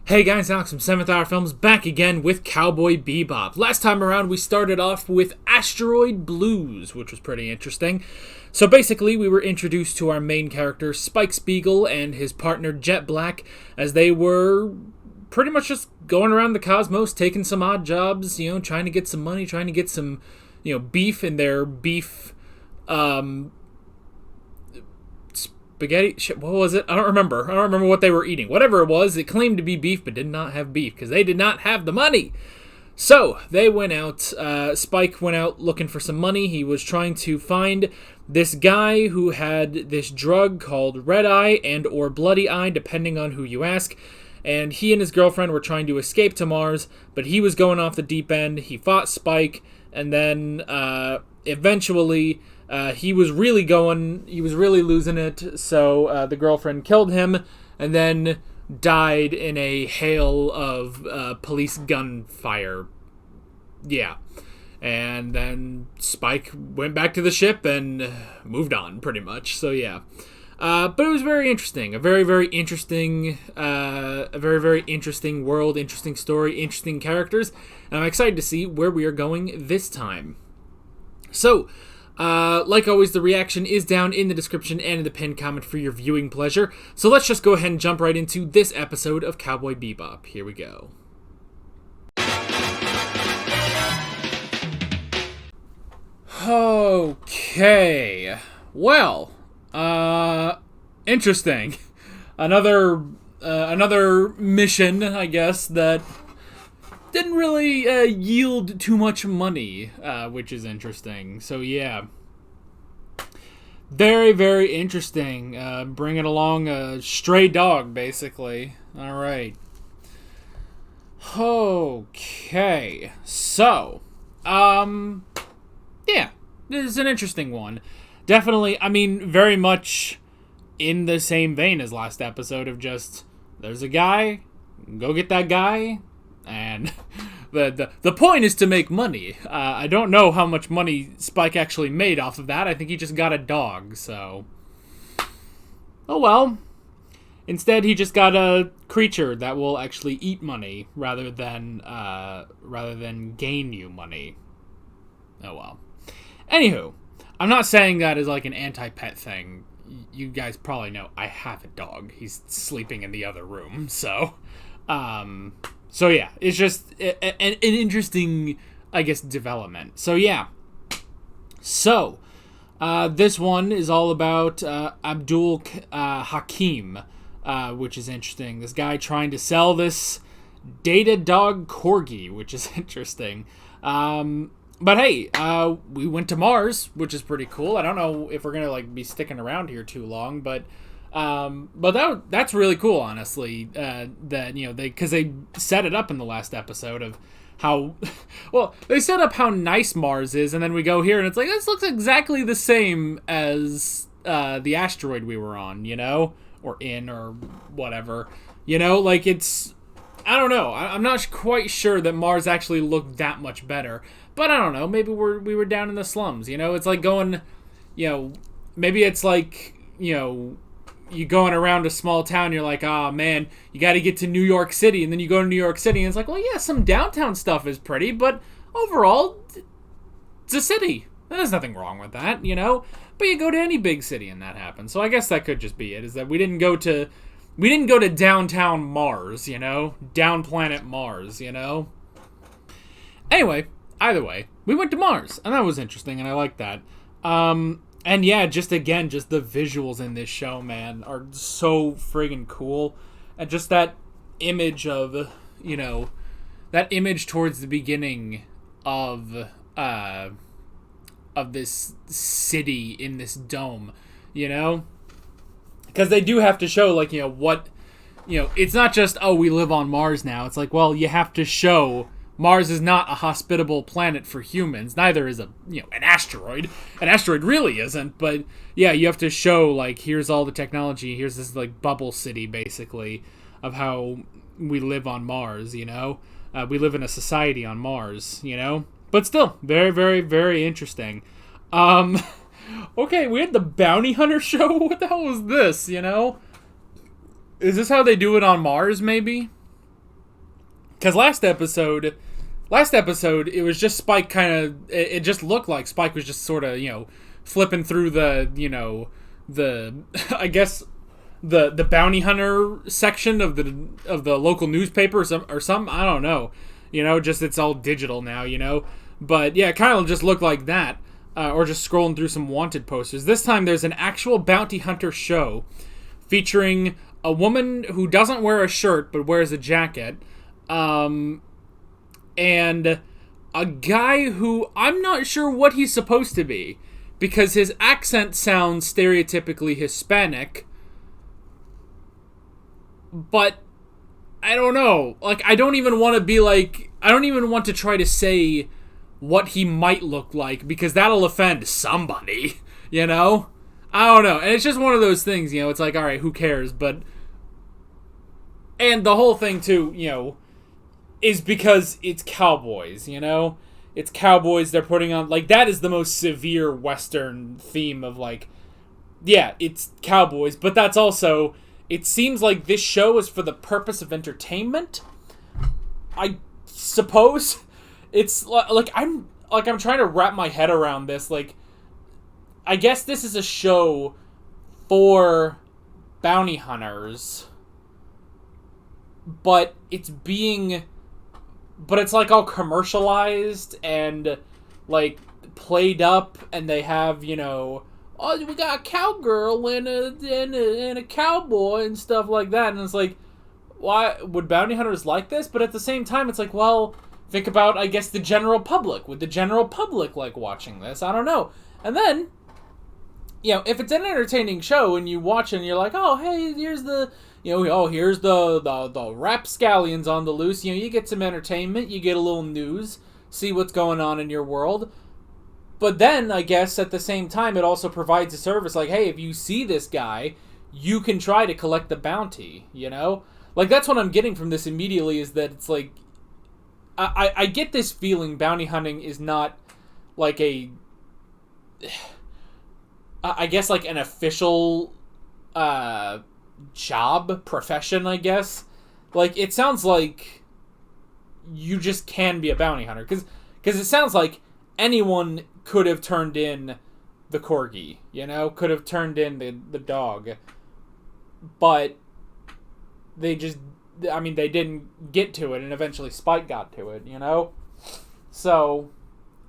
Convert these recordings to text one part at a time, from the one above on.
Hey guys, Alex from 7th Hour Films back again with Cowboy Bebop. Last time around we started off with Asteroid Blues, which was pretty interesting. So basically we were introduced to our main character Spike Spiegel and his partner Jet Black as they were pretty much just going around the cosmos, taking some odd jobs, trying to get some money, trying to get some, beef in their beef, spaghetti, what was it? I don't remember what they were eating. Whatever it was, it claimed to be beef, but did not have beef, because they did not have the money. So, they went out, Spike went out looking for some money. He was trying to find this guy who had this drug called Red Eye and or Bloody Eye, depending on who you ask. And he and his girlfriend were trying to escape to Mars, but he was going off the deep end. He fought Spike, and then, eventually, he was really losing it, so the girlfriend killed him, and then died in a hail of police gunfire. Yeah. And then Spike went back to the ship and moved on, pretty much, so yeah. But it was very interesting. A very, very interesting world, interesting story, interesting characters, and I'm excited to see where we are going this time. So, like always, the reaction is down in the description and in the pinned comment for your viewing pleasure. So let's just go ahead and jump right into this episode of Cowboy Bebop. Here we go. Okay. Well, interesting. Another mission, I guess, that didn't really yield too much money, which is interesting. So yeah, very, very interesting. Bringing along a stray dog, basically. All right. Okay. So, yeah, this is an interesting one. Definitely, I mean, very much in the same vein as last episode of just, there's a guy, go get that guy. And the point is to make money. I don't know how much money Spike actually made off of that. I think he just got a dog, so... Oh well. Instead, he just got a creature that will actually eat money rather than gain you money. Oh well. Anywho, I'm not saying that as like an anti-pet thing. You guys probably know I have a dog. He's sleeping in the other room, so... So yeah, it's just an interesting, I guess, development. So yeah. So, this one is all about Abdul Hakim, which is interesting. This guy trying to sell this data dog corgi, which is interesting. But hey, we went to Mars, which is pretty cool. I don't know if we're gonna be sticking around here too long, but that's really cool, honestly, that, because they set it up in the last episode of how, well, they set up how nice Mars is, and then we go here, and it's like, this looks exactly the same as, the asteroid we were on, or in, or whatever, it's, I don't know, I'm not quite sure that Mars actually looked that much better, but I don't know, maybe we were down in the slums, it's like going, maybe it's like, you going around a small town, you're like, oh man, you got to get to New York City, and then you go to New York City, and it's like, well, yeah, some downtown stuff is pretty, but overall, it's a city. There's nothing wrong with that, But you go to any big city, and that happens. So I guess that could just be it. Is that we didn't go to downtown Mars, down planet Mars, Anyway, either way, we went to Mars, and that was interesting, and I like that. And yeah, just the visuals in this show, man, are so friggin' cool. And just that image of, that image towards the beginning of this city in this dome, Because they do have to show, what, it's not just, oh, we live on Mars now. It's like, well, you have to show Mars is not a hospitable planet for humans. Neither is an asteroid. An asteroid really isn't, but yeah, you have to show, here's all the technology, here's this, bubble city, basically, of how we live on Mars, we live in a society on Mars, But still, very, very, very interesting. Okay, we had the Bounty Hunter show? What the hell was this, Is this how they do it on Mars, maybe? Because last episode, it was just Spike kind of... It just looked like Spike was just sort of, flipping through the, I guess, the bounty hunter section of the local newspaper or something. I don't know. Just it's all digital now, But, yeah, it kind of just looked like that. Or just scrolling through some wanted posters. This time there's an actual bounty hunter show featuring a woman who doesn't wear a shirt but wears a jacket. And a guy who I'm not sure what he's supposed to be, because his accent sounds stereotypically Hispanic, but I don't know. Like, I don't even want to try to say what he might look like, because that'll offend somebody, I don't know. And it's just one of those things, it's like, alright, who cares? And the whole thing, too, is because it's cowboys, It's cowboys they're putting on, like, that is the most severe Western theme of, like, yeah, it's cowboys, but that's also, it seems like this show is for the purpose of entertainment, I suppose. It's, like, I'm trying to wrap my head around this, like, I guess this is a show for bounty hunters, but it's like all commercialized and like played up, and they have, oh, we got a cowgirl and a cowboy and stuff like that, and it's like, why would bounty hunters like this? But at the same time, it's like, well, think about, I guess, the general public. Would the general public like watching this? I don't know. And then, if it's an entertaining show and you watch it and you're like, oh, hey, here's the... here's the rapscallions on the loose. You get some entertainment, you get a little news, see what's going on in your world. But then, I guess, at the same time, it also provides a service like, hey, if you see this guy, you can try to collect the bounty, Like, that's what I'm getting from this immediately, is that it's like, I get this feeling bounty hunting is not, like, I guess, like, an official, job, profession, I guess. Like, it sounds like you just can be a bounty hunter, because it sounds like anyone could have turned in the corgi, could have turned in the dog, but they didn't get to it, and eventually Spike got to it, So,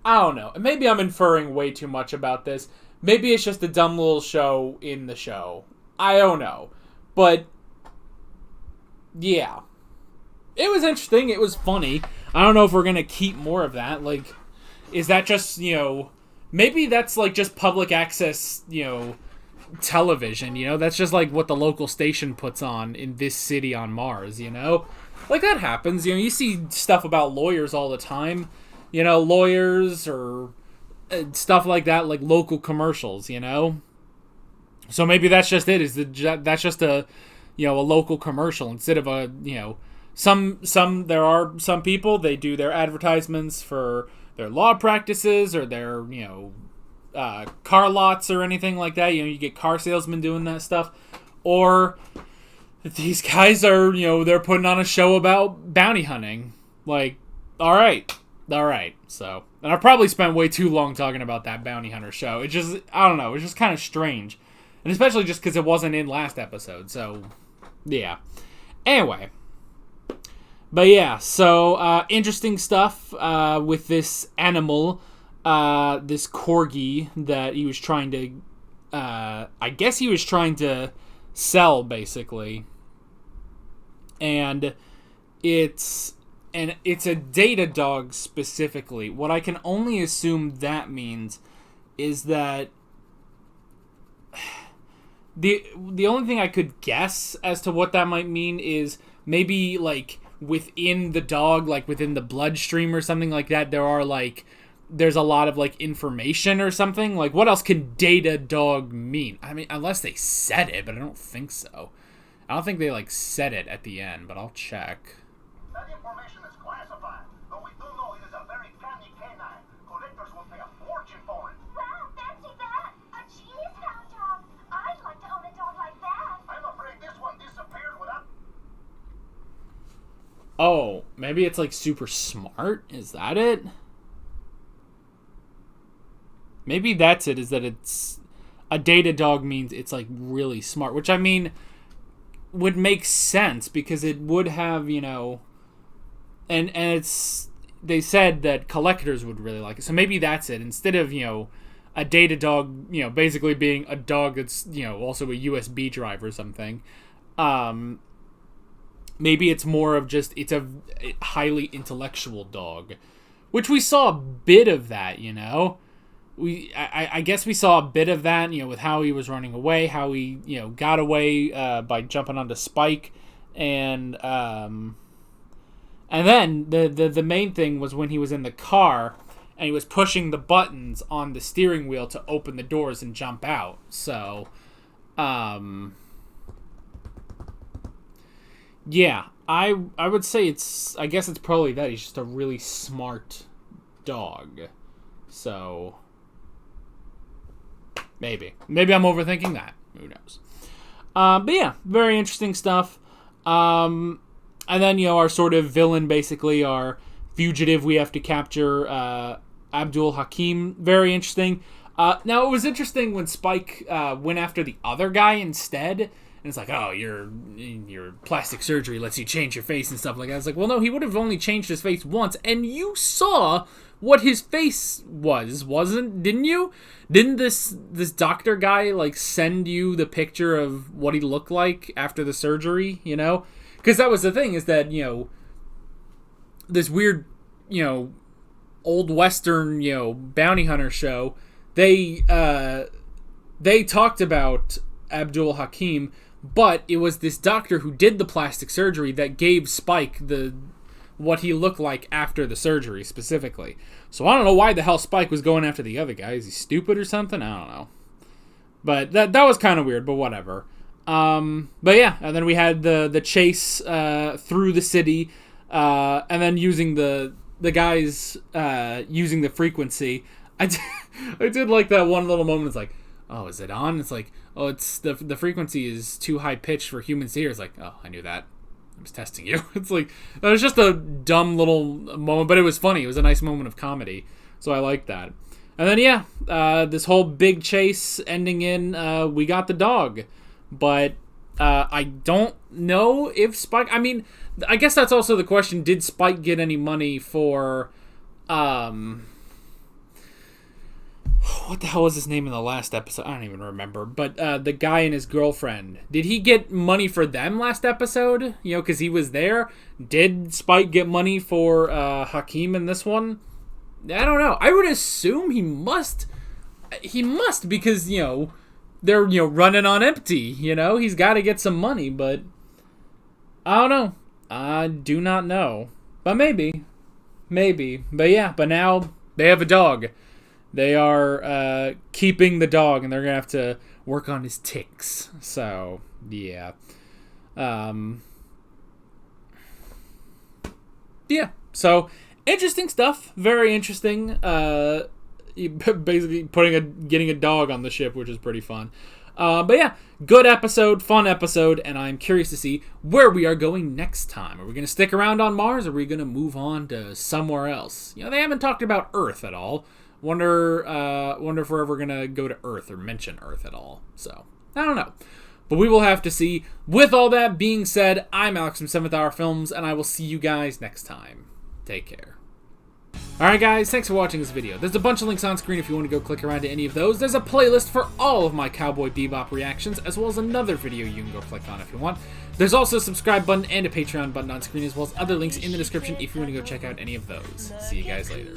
I don't know. Maybe I'm inferring way too much about this. Maybe it's just a dumb little show in the show. I don't know. But, yeah. It was interesting. It was funny. I don't know if we're going to keep more of that. Like, is that just, maybe that's, like, just public access, television, That's just, like, what the local station puts on in this city on Mars, Like, that happens. You see stuff about lawyers all the time. Lawyers or stuff like that, like local commercials, So maybe that's just it. That's just a local commercial instead of a, there are some people, they do their advertisements for their law practices or their, car lots or anything like that. You get car salesmen doing that stuff. Or these guys are, they're putting on a show about bounty hunting. Like, all right. So, and I've probably spent way too long talking about that bounty hunter show. It just, I don't know, it's just kind of strange. And especially just because it wasn't in last episode. So, yeah. Anyway. But yeah, so interesting stuff with this animal, this corgi that he was trying to, I guess he was trying to sell, basically. And it's a data dog specifically. What I can only assume that means is that the only thing I could guess as to what that might mean is maybe like within the dog, like within the bloodstream or something like that, there's a lot of like information or something. Like, what else can data dog mean? I mean, unless they said it, but I don't think so. I don't think they like said it at the end, but I'll check. That information is classified, but we do know it is a very canny canine. Collectors will pay a fortune for it. Wow, fancy that! A genius hound dog. I'd like to own a dog like that. I'm afraid this one disappeared without... Oh, maybe it's like super smart? Is that it? Maybe that's it, is that it's... A data dog means it's like really smart, which I mean would make sense because it would have, you know... And it's... They said that collectors would really like it. So maybe that's it. Instead of, you know, a data dog, you know, basically being a dog that's, you know, also a USB drive or something. Maybe it's more of just, it's a highly intellectual dog. Which we saw a bit of that, you know? I guess we saw a bit of that, you know, with how he was running away, how he, you know, got away by jumping onto Spike. And then the main thing was when he was in the car and he was pushing the buttons on the steering wheel to open the doors and jump out. So, yeah, I would say I guess it's probably that. He's just a really smart dog. So, maybe I'm overthinking that. Who knows? But yeah, very interesting stuff. And then, you know, our sort of villain, basically, our fugitive we have to capture, Abdul Hakim. Very interesting. Now, it was interesting when Spike went after the other guy instead. And it's like, oh, your plastic surgery lets you change your face and stuff like that. I was like, well, no, he would have only changed his face once. And you saw what his face didn't you? Didn't this doctor guy, like, send you the picture of what he looked like after the surgery, you know? Because that was the thing, is that, you know, this weird, you know, old Western, you know, bounty hunter show, they talked about Abdul Hakim, but it was this doctor who did the plastic surgery that gave Spike what he looked like after the surgery, specifically. So I don't know why the hell Spike was going after the other guy. Is he stupid or something? I don't know. But that was kind of weird, but whatever. But yeah, and then we had the chase through the city, and then using the guys using the frequency. I did like that one little moment. It's like, oh, is it on? It's like, oh, it's the frequency is too high pitched for humans to hear. It's like, oh, I knew that. I was testing you. It's like, it was just a dumb little moment, but it was funny. It was a nice moment of comedy, so I liked that. And then yeah, this whole big chase ending in we got the dog. But I don't know if Spike... I mean, I guess that's also the question. Did Spike get any money for... what the hell was his name in the last episode? I don't even remember. But the guy and his girlfriend. Did he get money for them last episode? You know, because he was there. Did Spike get money for Hakim in this one? I don't know. I would assume he must. He must, because, you know... They're, you know, running on empty, you know? He's got to get some money, but... I don't know. I do not know. But maybe. But yeah, but now they have a dog. They are keeping the dog, and they're going to have to work on his tics. So, yeah. Yeah, so interesting stuff. Very interesting. Basically getting a dog on the ship, which is pretty fun. But yeah, good episode, fun episode, and I'm curious to see where we are going next time. Are we going to stick around on Mars, or are we going to move on to somewhere else? You know, they haven't talked about Earth at all. Wonder if we're ever going to go to Earth or mention Earth at all. So, I don't know. But we will have to see. With all that being said, I'm Alex from 7th Hour Films, and I will see you guys next time. Take care. Alright guys, thanks for watching this video. There's a bunch of links on screen if you want to go click around to any of those. There's a playlist for all of my Cowboy Bebop reactions, as well as another video you can go click on if you want. There's also a subscribe button and a Patreon button on screen, as well as other links in the description if you want to go check out any of those. See you guys later.